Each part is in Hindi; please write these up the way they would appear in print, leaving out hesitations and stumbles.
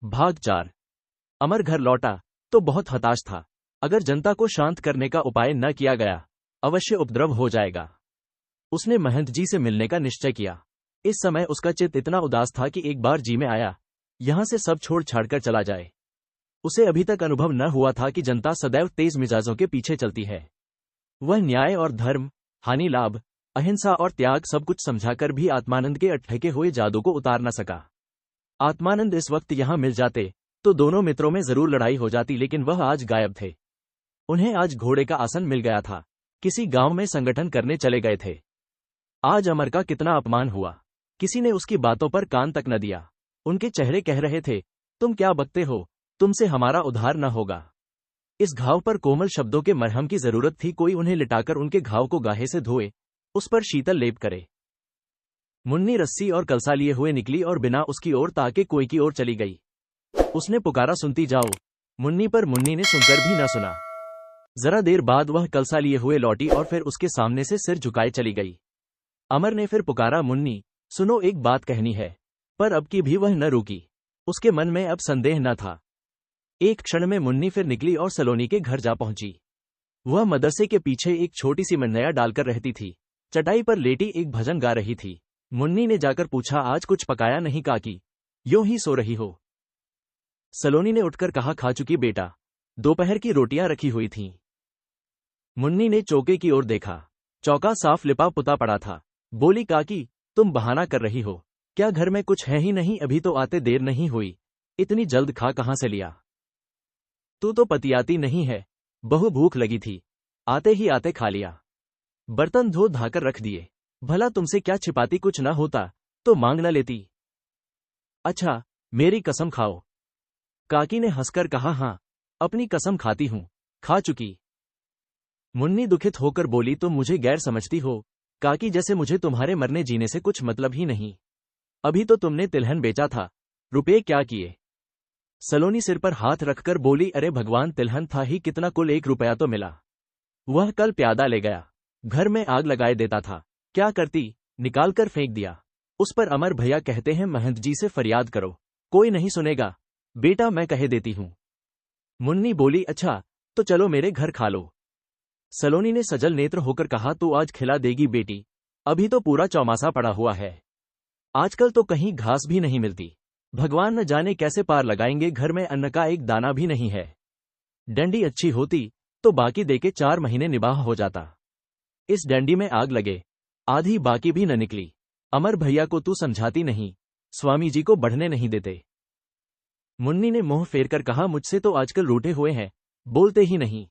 भाग 4। अमर घर लौटा तो बहुत हताश था। अगर जनता को शांत करने का उपाय न किया गया, अवश्य उपद्रव हो जाएगा। उसने महंत जी से मिलने का निश्चय किया। इस समय उसका चित्त इतना उदास था कि एक बार जी में आया, यहां से सब छोड़ छाड़कर चला जाए। उसे अभी तक अनुभव न हुआ था कि जनता सदैव तेज मिजाजों के पीछे चलती है। वह न्याय और धर्म, हानि लाभ, अहिंसा और त्याग सब कुछ समझाकर भी आत्मानंद के अटके हुए जादू को उतार न सका। आत्मानंद इस वक्त यहां मिल जाते तो दोनों मित्रों में जरूर लड़ाई हो जाती, लेकिन वह आज गायब थे। उन्हें आज घोड़े का आसन मिल गया था, किसी गांव में संगठन करने चले गए थे। आज अमर का कितना अपमान हुआ, किसी ने उसकी बातों पर कान तक न दिया। उनके चेहरे कह रहे थे, तुम क्या बकते हो, तुमसे हमारा उद्धार न होगा। इस घाव पर कोमल शब्दों के मरहम की जरूरत थी। कोई उन्हें लिटाकर उनके घाव को गाहे से धोए, उस पर शीतल लेप करे। मुन्नी रस्सी और कलसा लिए हुए निकली और बिना उसकी ओर ताके कोई की ओर चली गई। उसने पुकारा, सुनती जाओ मुन्नी, पर मुन्नी ने सुनकर भी न सुना। जरा देर बाद वह कलसा लिए हुए लौटी और फिर उसके सामने से सिर झुकाए चली गई। अमर ने फिर पुकारा, मुन्नी सुनो, एक बात कहनी है। पर अब की भी वह न रुकी। उसके मन में अब संदेह न था। एक क्षण में मुन्नी फिर निकली और सलोनी के घर जा पहुंची। वह मदरसे के पीछे एक छोटी सी मंडया डालकर रहती थी। चटाई पर लेटी एक भजन गा रही थी। मुन्नी ने जाकर पूछा, आज कुछ पकाया नहीं काकी, यूं ही सो रही हो? सलोनी ने उठकर कहा, खा चुकी बेटा, दोपहर की रोटियां रखी हुई थीं। मुन्नी ने चौके की ओर देखा। चौका साफ लिपा पुता पड़ा था। बोली, काकी तुम बहाना कर रही हो क्या? घर में कुछ है ही नहीं, अभी तो आते देर नहीं हुई, इतनी जल्द खा कहां से लिया? तू तो पतियाती नहीं है, बहु भूख लगी थी, आते ही आते खा लिया। बर्तन धो धाकर रख दिए। भला तुमसे क्या छिपाती, कुछ न होता तो मांग न लेती। अच्छा मेरी कसम खाओ। काकी ने हंसकर कहा, हां अपनी कसम खाती हूं, खा चुकी। मुन्नी दुखित होकर बोली, तुम मुझे गैर समझती हो काकी, जैसे मुझे तुम्हारे मरने जीने से कुछ मतलब ही नहीं। अभी तो तुमने तिलहन बेचा था, रुपये क्या किए? सलोनी सिर पर हाथ रखकर बोली, अरे भगवान, तिलहन था ही कितना, कुल 1 रुपया तो मिला। वह कल प्यादा ले गया, घर में आग लगाए देता था, क्या करती, निकाल कर फेंक दिया। उस पर अमर भैया कहते हैं महंत जी से फरियाद करो, कोई नहीं सुनेगा। बेटा मैं कहे देती हूं। मुन्नी बोली, अच्छा तो चलो मेरे घर खा लो। सलोनी ने सजल नेत्र होकर कहा, तो आज खिला देगी बेटी? अभी तो पूरा चौमासा पड़ा हुआ है, आजकल तो कहीं घास भी नहीं मिलती। भगवान न जाने कैसे पार लगाएंगे, घर में अन्न का एक दाना भी नहीं है। डंडी अच्छी होती तो बाकी देके 4 महीने निबाह हो जाता। इस डंडी में आग लगे, आधी बाकी भी न निकली। अमर भैया को तू समझाती नहीं, स्वामी जी को बढ़ने नहीं देते। मुन्नी ने मुंह फेरकर कहा, मुझसे तो आजकल रूठे हुए हैं, बोलते ही नहीं।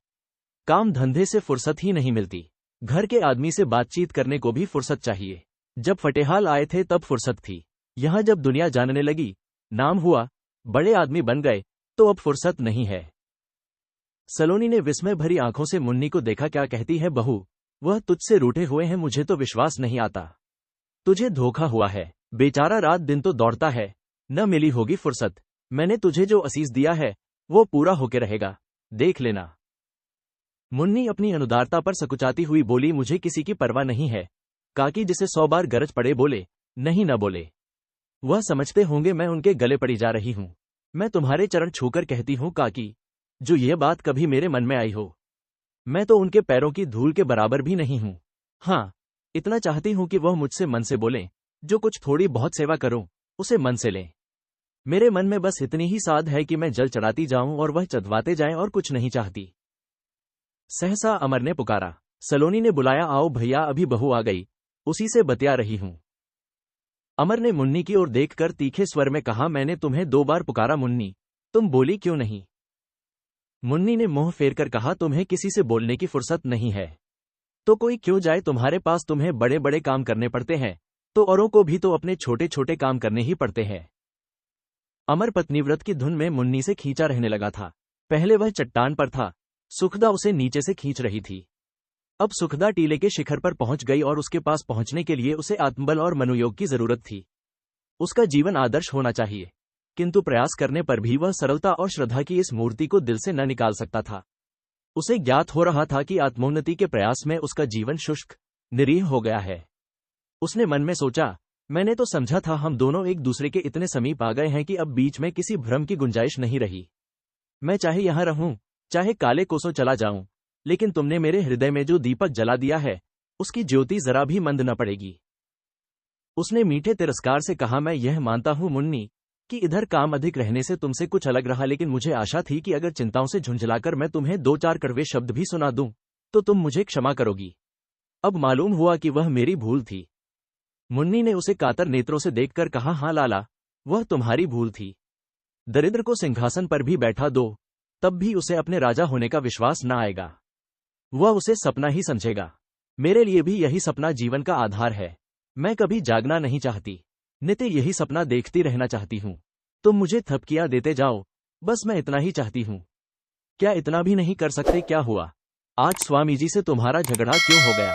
काम धंधे से फुर्सत ही नहीं मिलती, घर के आदमी से बातचीत करने को भी फुर्सत चाहिए। जब फटेहाल आए थे तब फुर्सत थी, यहां जब दुनिया जानने लगी, नाम हुआ, बड़े आदमी बन गए, तो अब फुर्सत नहीं है। सलोनी ने विस्मय भरी आंखों से मुन्नी को देखा। क्या कहती है बहू? वह तुझसे रूठे हुए हैं, मुझे तो विश्वास नहीं आता। तुझे धोखा हुआ है, बेचारा रात दिन तो दौड़ता है, न मिली होगी फुर्सत। मैंने तुझे जो असीस दिया है वो पूरा होके रहेगा, देख लेना। मुन्नी अपनी अनुदारता पर सकुचाती हुई बोली, मुझे किसी की परवाह नहीं है काकी, जिसे 100 बार गरज पड़े बोले नहीं न बोले। वह समझते होंगे मैं उनके गले पड़ी जा रही हूं। मैं तुम्हारे चरण छूकर कहती हूं काकी, जो यह बात कभी मेरे मन में आई हो, मैं तो उनके पैरों की धूल के बराबर भी नहीं हूं। हां, इतना चाहती हूं कि वह मुझसे मन से बोलें, जो कुछ थोड़ी बहुत सेवा करूं उसे मन से लें। मेरे मन में बस इतनी ही साध है कि मैं जल चढ़ाती जाऊं और वह चढ़वाते जाएं, और कुछ नहीं चाहती। सहसा अमर ने पुकारा। सलोनी ने बुलाया, आओ भैया, अभी बहू आ गई, उसी से बतिया रही हूं। अमर ने मुन्नी की ओर देखकर तीखे स्वर में कहा, मैंने तुम्हें 2 बार पुकारा मुन्नी, तुम बोली क्यों नहीं? मुन्नी ने मुंह फेरकर कहा, तुम्हें किसी से बोलने की फुर्सत नहीं है तो कोई क्यों जाए तुम्हारे पास? तुम्हें बड़े बड़े काम करने पड़ते हैं तो औरों को भी तो अपने छोटे छोटे काम करने ही पड़ते हैं। अमर पत्नीव्रत की धुन में मुन्नी से खींचा रहने लगा था। पहले वह चट्टान पर था, सुखदा उसे नीचे से खींच रही थी। अब सुखदा टीले के शिखर पर पहुंच गई और उसके पास पहुंचने के लिए उसे आत्मबल और मनोयोग की जरूरत थी। उसका जीवन आदर्श होना चाहिए, किंतु प्रयास करने पर भी वह सरलता और श्रद्धा की इस मूर्ति को दिल से न निकाल सकता था। उसे ज्ञात हो रहा था कि आत्मोन्नति के प्रयास में उसका जीवन शुष्क, निरीह हो गया है। उसने मन में सोचा, मैंने तो समझा था हम दोनों एक दूसरे के इतने समीप आ गए हैं कि अब बीच में किसी भ्रम की गुंजाइश नहीं रही। मैं चाहे यहां रहूं, चाहे काले कोसों चला जाऊं, लेकिन तुमने मेरे हृदय में जो दीपक जला दिया है, उसकी ज्योति जरा भी मंद न पड़ेगी। उसने मीठे तिरस्कार से कहा, मैं यह मानता हूं मुन्नी कि इधर काम अधिक रहने से तुमसे कुछ अलग रहा, लेकिन मुझे आशा थी कि अगर चिंताओं से झुंझलाकर मैं तुम्हें 2-4 कड़वे शब्द भी सुना दूं, तो तुम मुझे क्षमा करोगी। अब मालूम हुआ कि वह मेरी भूल थी। मुन्नी ने उसे कातर नेत्रों से देखकर कहा, हाँ लाला, वह तुम्हारी भूल थी। दरिद्र को सिंहासन पर भी बैठा दो, तब भी उसे अपने राजा होने का विश्वास न आएगा। वह उसे सपना ही समझेगा। मेरे लिए भी यही सपना जीवन का आधार है। मैं कभी जागना नहीं चाहती, नित्य यही सपना देखती रहना चाहती हूँ। तुम मुझे थपकियां देते जाओ, बस मैं इतना ही चाहती हूँ। क्या इतना भी नहीं कर सकते? क्या हुआ? आज स्वामी जी से तुम्हारा झगड़ा क्यों हो गया?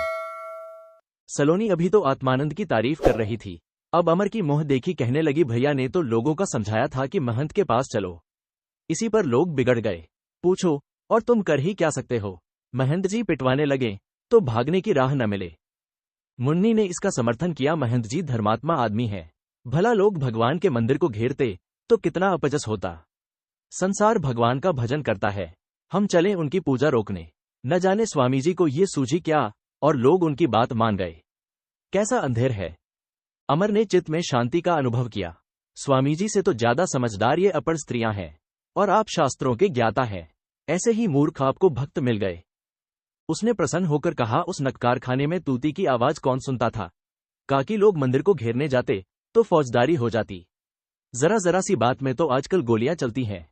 सलोनी अभी तो आत्मानंद की तारीफ कर रही थी, अब अमर की मुंह देखी कहने लगी, भैया ने तो लोगों का समझाया था कि महंत के पास चलो, इसी पर लोग बिगड़ गए। पूछो, और तुम कर ही क्या सकते हो? महंत जी पिटवाने लगे तो भागने की राह न मिले। मुन्नी ने इसका समर्थन किया, महंत जी धर्मात्मा आदमी है, भला लोग भगवान के मंदिर को घेरते तो कितना अपजस होता। संसार भगवान का भजन करता है, हम चले उनकी पूजा रोकने। न जाने स्वामी जी को ये सूझी क्या, और लोग उनकी बात मान गए। कैसा अंधेर है। अमर ने चित्त में शांति का अनुभव किया। स्वामी जी से तो ज्यादा समझदार ये अपढ़ स्त्रियां हैं, और आप शास्त्रों के ज्ञाता हैं। ऐसे ही मूर्ख आपको भक्त मिल गए। उसने प्रसन्न होकर कहा, उस नटकारखाने में तूती की आवाज कौन सुनता था? काकी लोग मंदिर को घेरने जाते तो फौजदारी हो जाती। जरा जरा सी बात में तो आजकल गोलियां चलती हैं।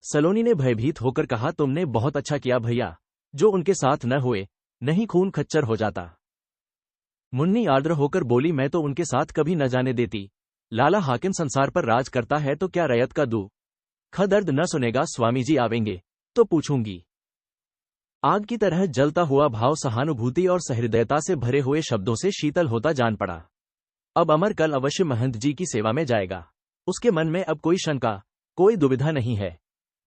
सलोनी ने भयभीत होकर कहा, तुमने बहुत अच्छा किया भैया, जो उनके साथ न हुए, नहीं खून खच्चर हो जाता। मुन्नी आर्द्र होकर बोली, मैं तो उनके साथ कभी न जाने देती। लाला हाकिम संसार पर राज करता है तो क्या रयत का दुख दर्द न सुनेगा? स्वामी जी आवेंगे तो पूछूंगी। आग की तरह जलता हुआ भाव सहानुभूति और सहृदयता से भरे हुए शब्दों से शीतल होता जान पड़ा। अब अमर कल अवश्य महंत जी की सेवा में जाएगा। उसके मन में अब कोई शंका, कोई दुविधा नहीं है।